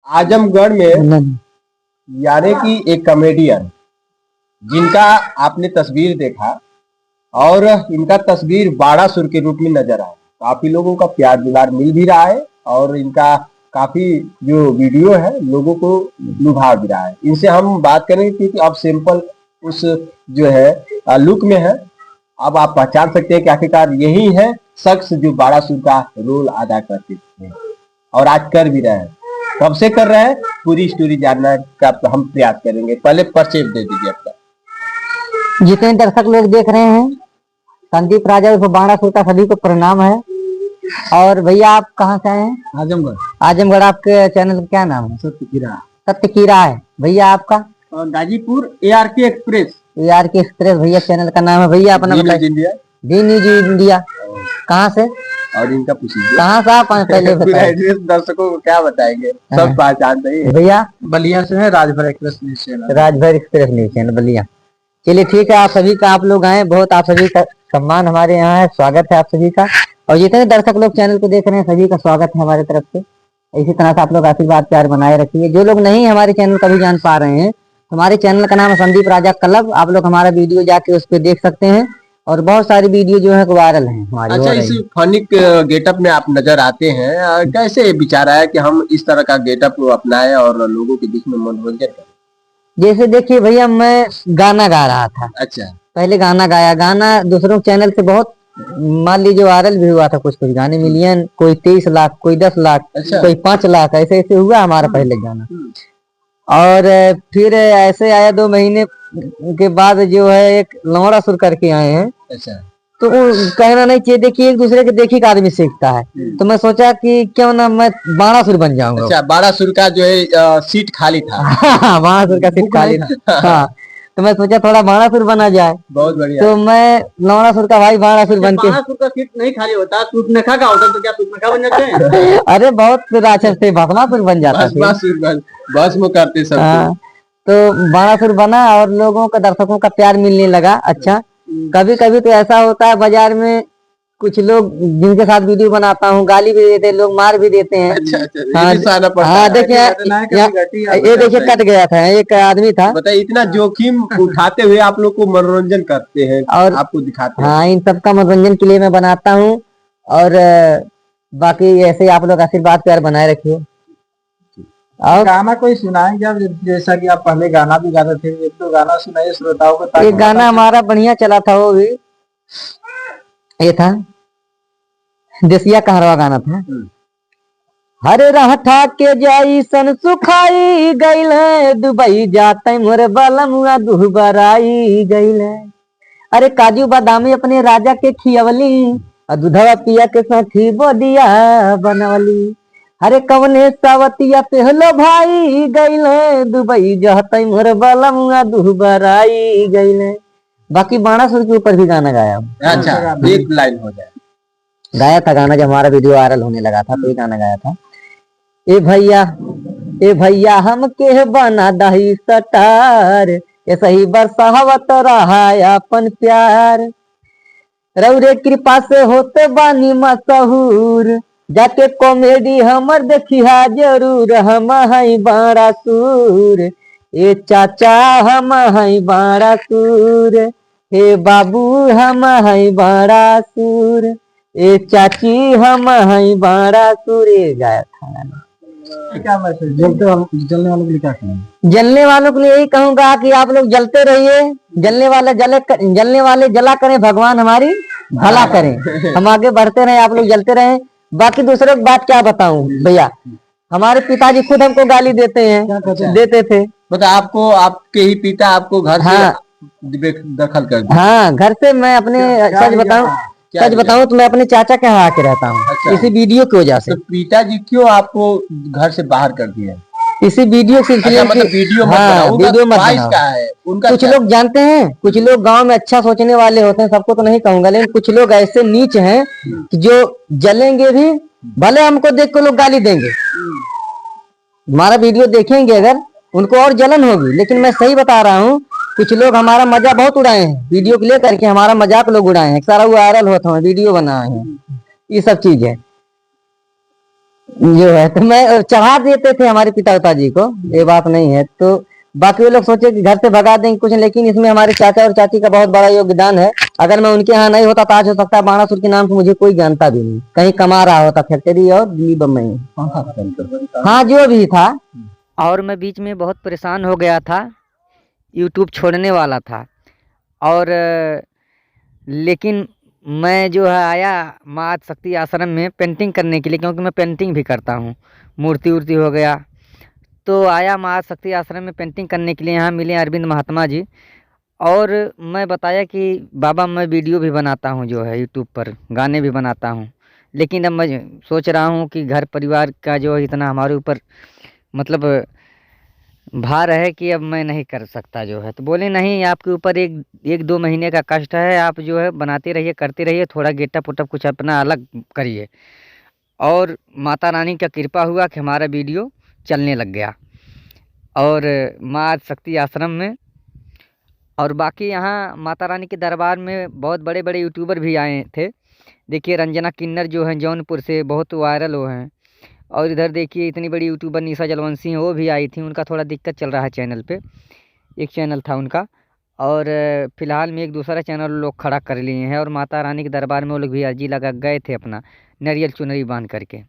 आजमगढ़ में यानी कि एक कॉमेडियन जिनका आपने तस्वीर देखा और इनका तस्वीर बाड़ासुर के रूप में नजर आया। काफी लोगों का प्यार दुलार मिल भी रहा है और इनका काफी जो वीडियो है लोगों को लुभा भी रहा है। इनसे हम बात करेंगे क्योंकि अब सिंपल उस जो है लुक में है। अब आप पहचान सकते हैं कि आखिरकार यही है शख्स जो बाड़ासुर का रोल अदा करते थे और आज कर भी रहे हैं। कब से कर रहे हैं पूरी स्टोरी जानना का हम प्रयास करेंगे। पहले परिचय दे दीजिए अपना। जितने दर्शक लोग देख रहे हैं, संदीप राजा उर्फ बाड़ासुर का सभी को प्रणाम है। और भैया आप कहाँ से आए हैं? आजमगढ़। आजमगढ़। आपके चैनल का क्या नाम है? सत्यकीरा। सत्यकीरा है। भैया आपका? और Ghazipur ARK express. ARK express भैया चैनल का नाम है। भैया अपना बताइए। D news India. कहाँ से? और इनका पूछिए कहाँ से आप पहले बताइए। दर्शकों को क्या बताएंगे, सब पहचानते ही। भैया बलिया से है, Rajbhar express news channel. Rajbhar express news channel Ballia. चलिए ठीक है, आप सभी का आप लोग आए, बहुत आप सभी का सम्मान हमारे यहाँ है, स्वागत है आप सभी का। और जितने दर्शक लोग चैनल को देख रहे हैं सभी का स्वागत है हमारे तरफ से। इसी तरह से आप लोग आशीर्वाद प्यार बनाए रखिए। जो लोग नहीं हमारे चैनल का भी जान पा रहे हैं, हमारे चैनल का नाम है संदीप राजा क्लब। आप लोग हमारा वीडियो जाके उस पर देख सकते हैं और बहुत सारी वीडियो जो है वायरल है हमारी। अच्छा, इस फनी गेटअप में आप नजर आते हैं, कैसे विचार आया कि हम इस तरह का गेटअप अपनाएं और लोगों के बीच में मनोरंजन करें? जैसे देखिए भैया, मैं गाना गा रहा था। अच्छा। पहले गाना गाया, गाना दूसरों चैनल से बहुत मान लीजिए वायरल भी हुआ था। कुछ कुछ गाने मिलियन, कोई 30 लाख, कोई 10 लाख, अच्छा। कोई 5 लाख, ऐसे ऐसे हुआ हमारा पहले गाना। और फिर ऐसे आया 2 महीने के बाद जो है एक लौड़ासुर करके आए हैं। अच्छा। तो कहना नहीं चाहिए, देखिए एक दूसरे के देखी का आदमी सीखता है। तो मैं सोचा कि क्यों ना मैं बाड़ासुर बन जाऊंगा। अच्छा, बाड़ासुर का जो है सीट खाली था। बाड़ासुर का सीट खाली था। हाँ, तो मैं सोचा थोड़ा बाड़ासुर बना जाए। बहुत बढ़िया। तो मैं लौड़ासुर का भाई बाड़ासुर बन के। बाड़ासुर का सीट नहीं खाली होता, सूर्पनखा का होता, तो क्या सूर्पनखा बन जाते हैं? अरे बहुत राक्षस थे, भस्मासुर बन जाता था। भस्म करते सब। हाँ, तो बाड़ासुर बना और लोगों का दर्शकों का प्यार मिलने लगा। अच्छा, कभी कभी तो ऐसा होता है बाजार में कुछ लोग जिनके साथ वीडियो बनाता हूँ गाली भी देते हैं, लोग मार भी देते हैं। अच्छा, हाँ देखिए, ये देखिए कट गया था, एक आदमी था। बताइए, इतना जोखिम उठाते हुए आप लोग को मनोरंजन करते हैं और आपको दिखाते हैं। हाँ, इन सबका मनोरंजन के लिए मैं बनाता हूँ। और बाकी ऐसे आप लोग आशीर्वाद प्यार बनाए रखिए। और गाना कोई सुनाएंगे आप, जैसा कि आप पहले गाना भी गाते थे, एक तो गाना सुनाइए श्रोताओं को। एक गाना हमारा बढ़िया चला था, वो भी ये था, देसिया कहरवा गाना था। हरे रहठा के जाई सन सुखाई गईल है, दुबई जाते मोरे बलमुआ दुबराई गईल है। अरे काजू बादामी अपने राजा के खियवली, और दूधवा पिया के साथी बोदिया बनवली। अरे कवने सावतिया पहलो भाई गईल है, दुबई जाते मोरे बलमुआ दुबराई गईल है। बाकी बाणासुर के ऊपर भी गाना गाया। अच्छा, एक लाइन हो जाए। गाया था गाना, जब हमारा वीडियो वायरल होने लगा था तो ये गाना गाया था। ए भैया हम के बना दही सटार, ऐसा ही बरसावत रहा अपन प्यार। रौरे कृपा से होते बानी मशहूर, जाके कॉमेडी हमर देखिया जरूर। हम हई बाड़ासुर, ए चाचा हम हई बाड़ासुर, हे बाबू हम हई बाड़ासुर, ए चाची हम हई बाड़ासुर। गाया था। क्या मैसेज जलने वालों के लिए क्या कहेंगे? जलने वालों के लिए यही कहूंगा कि आप लोग जलते रहिए। जलने वाले जला करें, भगवान हमारी भला करें। हम आगे बढ़ते रहे, आप लोग जलते रहे। बाकी दूसरे की बात क्या बताऊं भैया, हमारे पिताजी खुद हमको गाली देते हैं, देते थे। मतलब आपको आपके ही पिता आपको घर से दखल कर दिया? हाँ, घर से मैं अपने सच बताऊं तो मैं अपने चाचा के यहाँ आके रहता हूँ। अच्छा। इसी वीडियो की वजह से। तो पिताजी क्यों आपको घर से बाहर कर दिया? इसी वीडियो सिलसिले। अच्छा, मतलब वीडियो मत बनाओ। वीडियो मत बनाओ। क्या है उनका? कुछ लोग जानते हैं, कुछ लोग गांव में अच्छा सोचने वाले होते हैं, सबको तो नहीं कहूंगा, लेकिन कुछ लोग ऐसे नीच हैं कि जो जलेंगे भी, भले हमको देख के लोग गाली देंगे, हमारा वीडियो देखेंगे अगर उनको और जलन होगी। लेकिन मैं सही बता रहा हूँ, कुछ लोग हमारा मजाक बहुत उड़ाए हैं, वीडियो को लेकर के हमारा मजाक लोग उड़ाए हैं, सारा वायरल होता है, वीडियो बनाए हैं, ये सब चीज है। जो है तो मैं चढ़ा देते थे हमारे पिता जी को, ये बात नहीं है। तो बाकी वो लोग सोचे कि घर से भगा देंगे कुछ, लेकिन इसमें हमारे चाचा और चाची का बहुत बड़ा योगदान है। अगर मैं उनके यहाँ नहीं होता तो आज हो सकता है बाणासुर के नाम से मुझे कोई जानता भी नहीं, कहीं कमा रहा होता फैक्ट्री और दिल्ली बम्बई में। हाँ जो भी था। और मैं बीच में बहुत परेशान हो गया था, यूट्यूब छोड़ने वाला था। और लेकिन मैं जो है आया माँ शक्ति आश्रम में पेंटिंग करने के लिए, क्योंकि मैं पेंटिंग भी करता हूँ, मूर्ति उर्ति हो गया। तो आया माँ शक्ति आश्रम में पेंटिंग करने के लिए, यहाँ मिले अरविंद महात्मा जी। और मैं बताया कि बाबा मैं वीडियो भी बनाता हूँ जो है यूट्यूब पर, गाने भी बनाता हूँ। लेकिन अब मैं सोच रहा हूँ कि घर परिवार का जो है इतना हमारे ऊपर मतलब भार है कि अब मैं नहीं कर सकता जो है। तो बोले नहीं, आपके ऊपर एक दो महीने का कष्ट है, आप जो है बनाते रहिए, करते रहिए, थोड़ा गेटअप उटअप कुछ अपना अलग करिए। और माता रानी का कृपा हुआ कि हमारा वीडियो चलने लग गया और माँ शक्ति आश्रम में। और बाकी यहाँ माता रानी के दरबार में बहुत बड़े बड़े यूट्यूबर भी आए थे। देखिए रंजना किन्नर जो हैं जौनपुर से, बहुत वायरल हो हैं। और इधर देखिए इतनी बड़ी यूट्यूबर निशा जलवंशी हैं, वो भी आई थी। उनका थोड़ा दिक्कत चल रहा है चैनल पे, एक चैनल था उनका। और फिलहाल में एक दूसरा चैनल लोग खड़ा कर लिए हैं। और माता रानी के दरबार में वो लोग भी अर्जी लगा गए थे अपना नारियल चुनरी बांध करके।